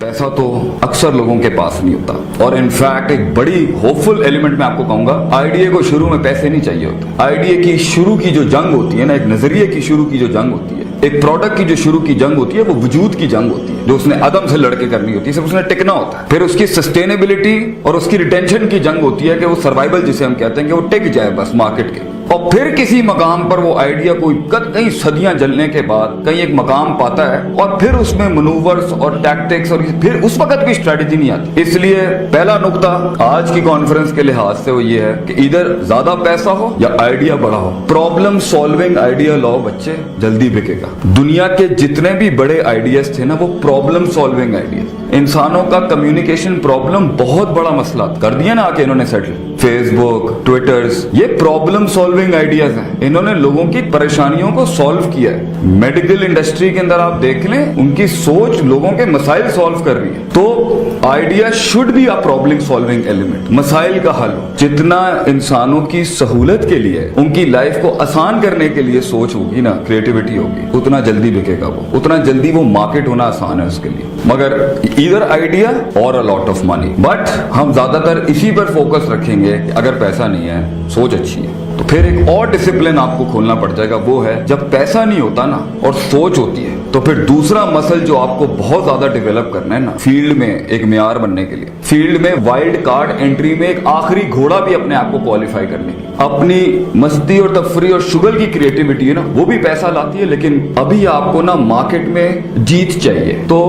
पैसा तो अक्सर लोगों के पास नहीं होता, और इनफैक्ट एक बड़ी होपफुल एलिमेंट मैं आपको कहूंगा, आइडिया को शुरू में पैसे नहीं चाहिए होते। आइडिया की शुरू की जो जंग होती है ना, एक नजरिए की शुरू की जो जंग होती है, एक प्रोडक्ट की जो शुरू की जंग होती है, वो वजूद की जंग होती है, जो उसने अदम से लड़के करनी होती है, सिर्फ उसने टिकना होता है। फिर उसकी सस्टेनेबिलिटी और उसकी रिटेंशन की जंग होती है कि वो सर्वाइवल जिसे हम कहते हैं कि वो टिक जाए बस मार्केट के। और फिर किसी मकाम पर वो आइडिया कोई कई सदियां जलने के बाद कहीं एक मकाम पाता है, और फिर उसमें मनूवर्स और टैक्टिक्स और फिर उस वक्त भी स्ट्रेटेजी नहीं आती। इसलिए पहला नुक्ता आज की कॉन्फ्रेंस के लिहाज से वो ये है कि इधर ज्यादा पैसा हो या आइडिया बड़ा हो, प्रॉब्लम सॉल्विंग आइडिया लाओ बच्चे, जल्दी बिकेगा। दुनिया के जितने भी बड़े आइडियाज थे ना, वो प्रॉब्लम सॉल्विंग आइडियाज। इंसानों का कम्युनिकेशन प्रॉब्लम बहुत बड़ा मसला कर दिया ना आके इन्होंने सेटल। फेसबुक, ट्विटर्स, ये प्रॉब्लम सॉल्विंग आइडियाज हैं। इन्होंने लोगों की परेशानियों को सॉल्व किया है। मेडिकल इंडस्ट्री के अंदर आप देख लें, उनकी सोच लोगों के मसाइल सॉल्व कर रही है। तो idea should be a problem solving element, मसाइल का हल हो। जितना इंसानों की सहूलत के लिए, उनकी लाइफ को आसान करने के लिए सोच होगी ना, क्रिएटिविटी होगी, उतना जल्दी बिकेगा वो, उतना जल्दी वो मार्केट होना आसान है उसके लिए। मगर ईदर आइडिया और a lot of money, but हम ज्यादातर इसी पर फोकस रखेंगे। अगर पैसा नहीं है, सोच अच्छी है, तो फिर एक और डिसिप्लिन आपको खोलना पड़ जाएगा। वो है जब पैसा नहीं होता ना और सोच होती है, तो फिर दूसरा मसल जो आपको बहुत ज्यादा डेवलप करना है ना, फील्ड में एक मियार बनने के लिए, फील्ड में वाइल्ड कार्ड एंट्री में एक आखिरी घोड़ा भी अपने आप को क्वालिफाई करने की, अपनी मस्ती और तफरी और शुगर की क्रिएटिविटी है ना, वो भी पैसा लाती है। लेकिन अभी आपको ना मार्केट में जीत चाहिए, तो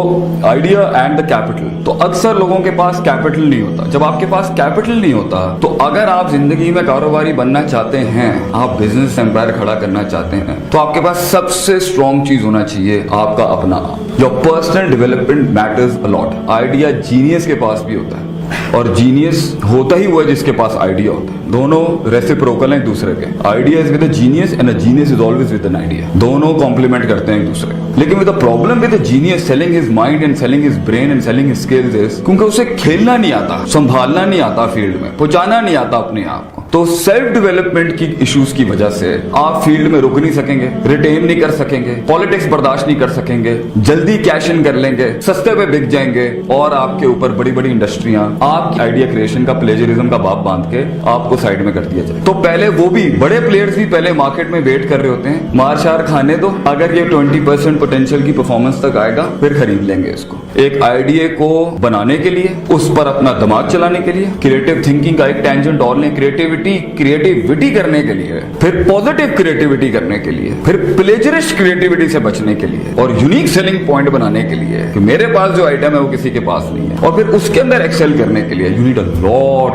आइडिया एंड द कैपिटल। तो अक्सर लोगों के पास कैपिटल नहीं होता। जब आपके पास कैपिटल नहीं होता, तो अगर आप जिंदगी में कारोबारी बनना चाहते हैं, आप बिजनेस एम्पायर खड़ा करना चाहते हैं, तो आपके पास सबसे स्ट्रॉन्ग चीज होना चाहिए आपका अपना आप। Your personal development matters a lot. Idea genius के पास भी होता है, और जीनियस होता ही वो है जिसके पास आइडिया होता है। दोनों रेसिप्रोकल हैं एक दूसरे के। Idea is with a genius and a genius is always with an idea. दोनों कॉम्प्लीमेंट करते हैं एक दूसरे को। लेकिन with the problem with the genius selling his mind and selling his brain and selling his skills is, क्योंकि उसे खेलना नहीं आता, संभालना नहीं आता, फील्ड में पहुंचाना नहीं आता अपने आप को। तो सेल्फ डेवलपमेंट की इश्यूज की वजह से आप फील्ड में रुक नहीं सकेंगे, रिटेन नहीं कर सकेंगे, पॉलिटिक्स बर्दाश्त नहीं कर सकेंगे, जल्दी कैश इन कर लेंगे, सस्ते पे बिक जाएंगे, और आपके ऊपर बड़ी बड़ी इंडस्ट्रियां आपकी आइडिया क्रिएशन का प्लेजरिज्म का बाप बांध के आपको साइड में कर दिया जाए। तो पहले वो भी बड़े प्लेयर्स भी पहले मार्केट में वेट कर रहे होते हैं, मार शार खाने दो, अगर ये 20% पोटेंशियल की परफॉर्मेंस तक आएगा फिर खरीद लेंगे इसको। एक आइडिया को बनाने के लिए, उस पर अपना दिमाग चलाने के लिए, क्रिएटिव थिंकिंग का एक टेंजेंट और लें, क्रिएटिविटी करने के लिए, फिर पॉजिटिव क्रिएटिविटी करने के लिए, फिर प्लेजरिस्ट क्रिएटिविटी से बचने के लिए, और यूनिक सेलिंग पॉइंट बनाने के लिए कि मेरे पास जो आइटम है वो किसी के पास नहीं है, और फिर उसके अंदर एक्सेल करने के लिए यू नीड अ लॉट